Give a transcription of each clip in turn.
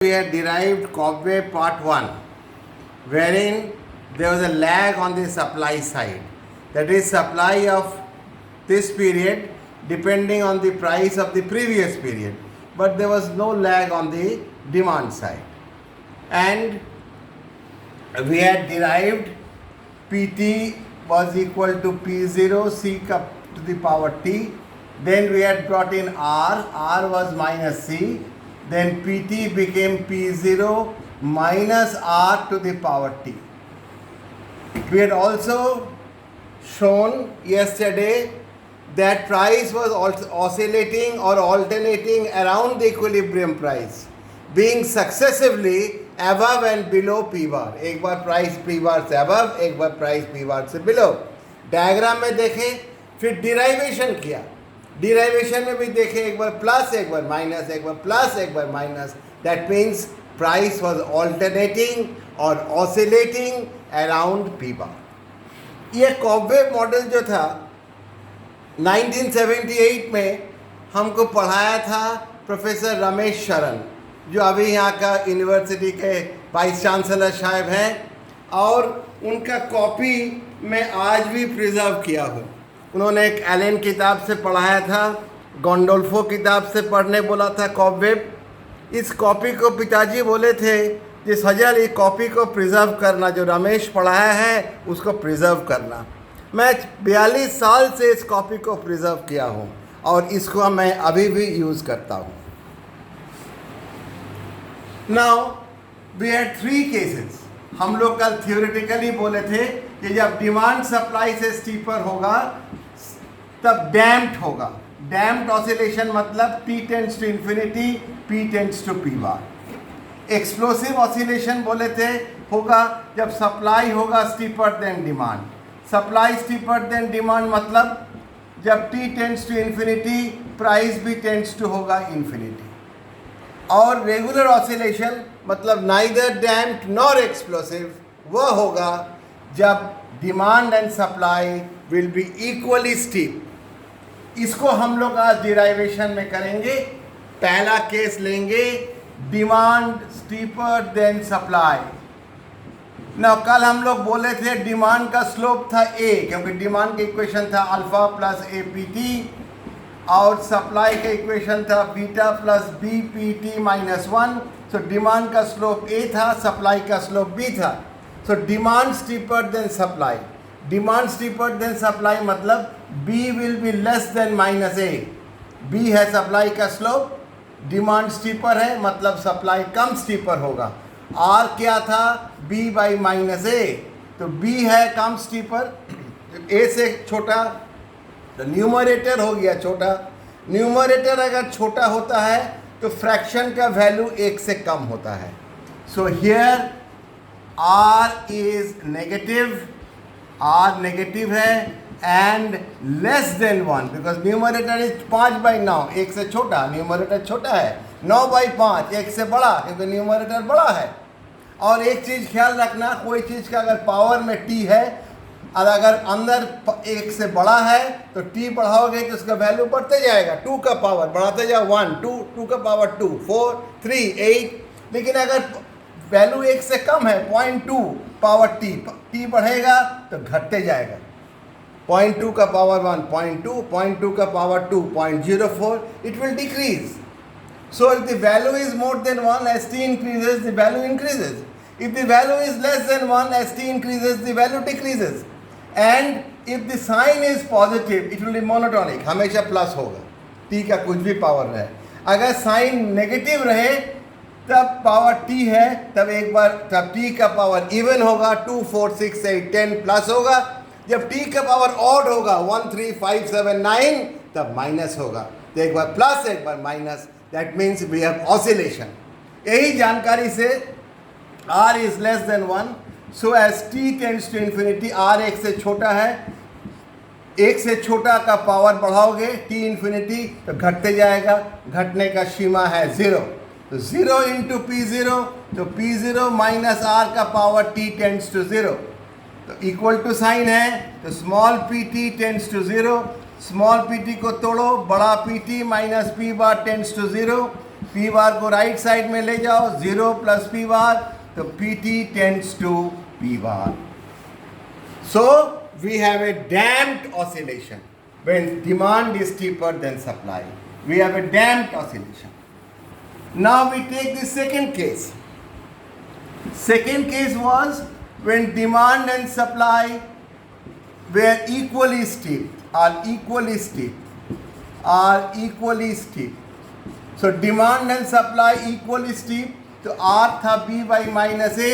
We had derived Cobweb part 1, wherein there was a lag on the supply side. That is, supply of this period depending on the price of the previous period. But there was no lag on the demand side. And we had derived Pt was equal to P0 C to the power T. Then we had brought in R was minus C. Then Pt became P0 minus R to the power T. We had also shown yesterday that price was oscillating or alternating around the equilibrium price, being successively above and below P bar. एक बार price P bar से above, एक बार price P bar से below. Diagram में देखें, फिर derivation किया. Derivation में भी देखें, एक बार प्लस, एक बार माइनस, एक बार प्लस, एक बार minus. That means price was alternating और ऑसिलेटिंग अराउंड पी बार. ये कॉबवेब मॉडल जो था 1978 में हमको पढ़ाया था प्रोफेसर रमेश शरण, जो अभी यहाँ का यूनिवर्सिटी के वाइस चांसलर साहब हैं, और उनका कॉपी मैं आज भी प्रिजर्व किया हूँ. उन्होंने एक एलेन किताब से पढ़ाया था, गोंडोल्फो किताब से पढ़ने बोला था कॉबवेब. इस कॉपी को पिताजी बोले थे कि सजल ये कॉपी को प्रिजर्व करना, जो रमेश पढ़ाया है उसको प्रिजर्व करना. मैं 42 साल से इस कॉपी को प्रिजर्व किया हूँ और इसको मैं अभी भी यूज़ करता हूँ. Now we had 3 cases. हम लोग कल थियोरेटिकली बोले थे कि जब डिमांड सप्लाई से स्टीपर होगा तब डैम्प्ड होगा. डैम्प्ड ऑसिलेशन मतलब T tends to infinity, P tends to P bar. Explosive oscillation बोले थे होगा जब सप्लाई होगा steeper than demand. Supply steeper than demand मतलब जब T tends to infinity, price भी टेंड्स टू होगा इन्फिनिटी. और रेगुलर ऑसिलेशन मतलब नाइदर डैम्प्ड नॉर एक्सप्लोसिव, वह होगा जब demand and supply will be equally steep. इसको हम लोग आज डिराइवेशन में करेंगे. पहला केस लेंगे, डिमांड स्टीपर देन सप्लाई. ना कल हम लोग बोले थे डिमांड का स्लोप था A, क्योंकि डिमांड का इक्वेशन था अल्फा प्लस APT, और सप्लाई का इक्वेशन था beta plus BPT minus 1. So demand का स्लोप A था, सप्लाई का स्लोप B था. So demand steeper than supply. Demand steeper than supply मतलब B will be less than minus A. B है supply का slope, demand steeper है मतलब supply कम स्टीपर होगा. R क्या था? B by minus A. तो B है कम स्टीपर, A से छोटा, तो न्यूमरेटर हो गया छोटा. न्यूमरेटर अगर छोटा होता है तो फ्रैक्शन का वैल्यू 1 से कम होता है. So here R is negative, R negative है and less than 1, because numerator is 5/9, 1 से छोटा. न्यूमरेटर छोटा है, 9/5, 1 से बड़ा, क्योंकि न्यूमरेटर बड़ा है. और एक चीज़ ख्याल रखना, कोई चीज़ का अगर पावर में T है और अगर अंदर 1 से बड़ा है तो T बढ़ाओगे तो उसका वैल्यू बढ़ते जाएगा. 2 का पावर बढ़ाते जाओ, 1 2, 2 का पावर 2 4 3 8. लेकिन अगर वैल्यू 1 से कम है, 0.2 पावर T बढ़ेगा तो घटते जाएगा. 0.2 का पावर 1 0.2, 0.2 का power 2 0.04, it will decrease. So if the value is more than 1, as T increases, the value increases. If the value is less than 1, as T increases, the value decreases. And if the sign is positive, it will be monotonic, हमेशा plus होगा, T का कुछ भी power रहे. अगर sign negative रहे तब power T है, तब एक बार तब T का पावर इवन होगा, 2 4 6 8 10 प्लस होगा. जब T का पावर ऑड होगा 1 3 5 7 9, तब माइनस होगा. तो एक बार प्लस, एक बार minus. That means we have oscillation. यही जानकारी से R is less than 1, so as T tends to infinity, R 1 से छोटा है, 1 से छोटा का पावर बढ़ाओगे T infinity तो घटते जाएगा. घटने का सीमा है 0. तो 0 इंटू P0, तो P0 माइनस R का पावर T टेंड्स टू 0. तो इक्वल टू साइन है, तो small PT tends to 0. Small pt को तोड़ो, बड़ा pt minus p bar tends to 0. P bar को राइट साइड में ले जाओ, 0 प्लस पी बार, तो P T tends to P bar. So we have a damped oscillation when demand is steeper than supply. We have a damped oscillation. Now we take the second case. Second case was when demand and supply were equally steep, are equally steep. So demand and supply equally steep. तो R था B by minus A,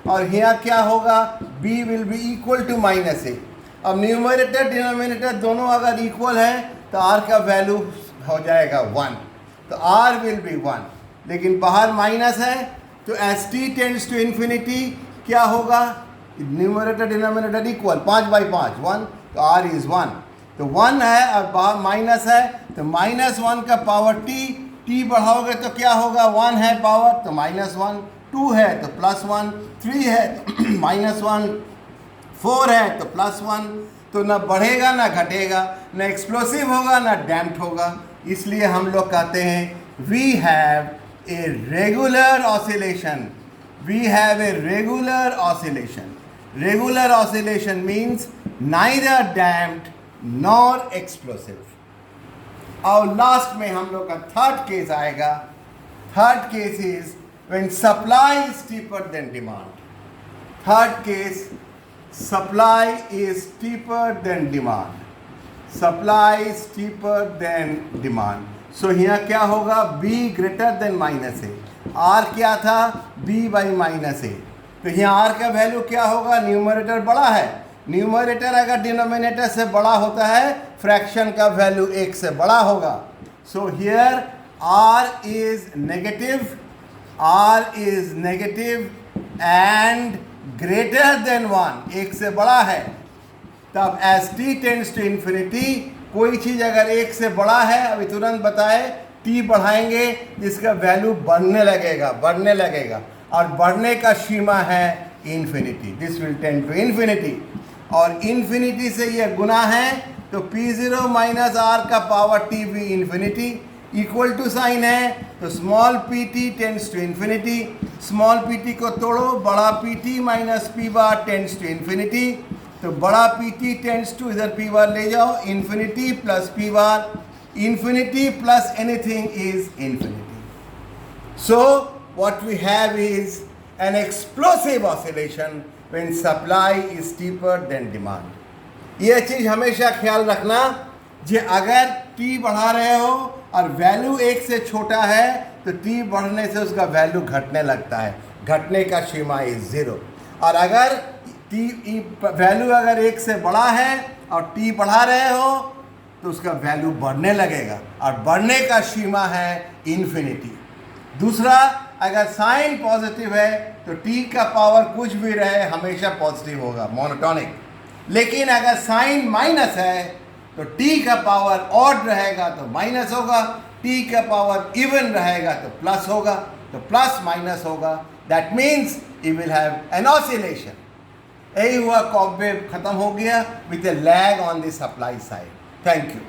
और यहाँ क्या होगा, B will be equal to minus A. अब numerator denominator दोनों अगर equal है तो R का वैल्यू हो जाएगा 1, तो R will be 1. लेकिन बाहर माइनस है, तो as t tends to infinity क्या होगा, न्यूमरेटर डिनोमिनेटर इक्वल, 5 by 5 1, तो R is 1. तो 1 है और बाहर माइनस है, तो -1 का पावर t बढ़ाओगे तो क्या होगा, 1 है पावर तो -1, 2 है तो +1, 3 है तो -1, 4 है तो +1. तो ना बढ़ेगा ना घटेगा, ना एक्सप्लोसिव होगा ना डैम्प्ड होगा. इसलिए हम लोग कहते हैं we have a regular oscillation. We have a regular oscillation. Regular oscillation means neither damped nor explosive. और लास्ट में हम लोग का थर्ड केस आएगा. Third case is when supply is steeper than demand. Third case, supply is steeper than demand. Supply is steeper than demand. So यहाँ क्या होगा, B greater than minus A. R क्या था, B बाई माइनस ए. तो यहाँ R का value क्या होगा, न्यूमरेटर बड़ा है, न्यूमरेटर अगर डिनोमिनेटर से बड़ा होता है फ्रैक्शन का वैल्यू 1 से बड़ा होगा. So here R is negative and greater than 1, 1 से बड़ा है. तब as t tends to infinity, कोई चीज़ अगर 1 से बड़ा है, अभी तुरंत बताए, t बढ़ाएंगे जिसका वैल्यू बढ़ने लगेगा और बढ़ने का सीमा है infinity. This will tend to infinity, और इन्फिनिटी से ये गुना है तो P0 माइनस R का पावर t भी इन्फिनिटी इक्वल टू साइन है, तो small pt tends to infinity. Small pt को तोड़ो, बड़ा pt minus p bar tends to infinity. तो बड़ा pt टेंड्स टू, इधर p बार ले जाओ, infinity plus p bar, infinity plus anything is infinity. So what we have is an explosive oscillation when supply is steeper than demand. ये चीज़ हमेशा ख्याल रखना, जे अगर t बढ़ा रहे हो और वैल्यू 1 से छोटा है तो t बढ़ने से उसका वैल्यू घटने लगता है, घटने का सीमा इज 0. और अगर वैल्यू अगर 1 से बड़ा है और t बढ़ा रहे हो तो उसका वैल्यू बढ़ने लगेगा और बढ़ने का सीमा है इन्फिनिटी. दूसरा, अगर साइन पॉजिटिव है तो t का पावर कुछ भी रहे हमेशा पॉजिटिव होगा, मोनोटॉनिक. लेकिन अगर साइन माइनस है तो t का पावर ऑड रहेगा तो माइनस होगा, t का पावर इवन रहेगा तो प्लस होगा, तो प्लस माइनस होगा. That means you will have an oscillation. यही हुआ, कॉब वेव खत्म हो गया with A lag on the supply side. Thank you.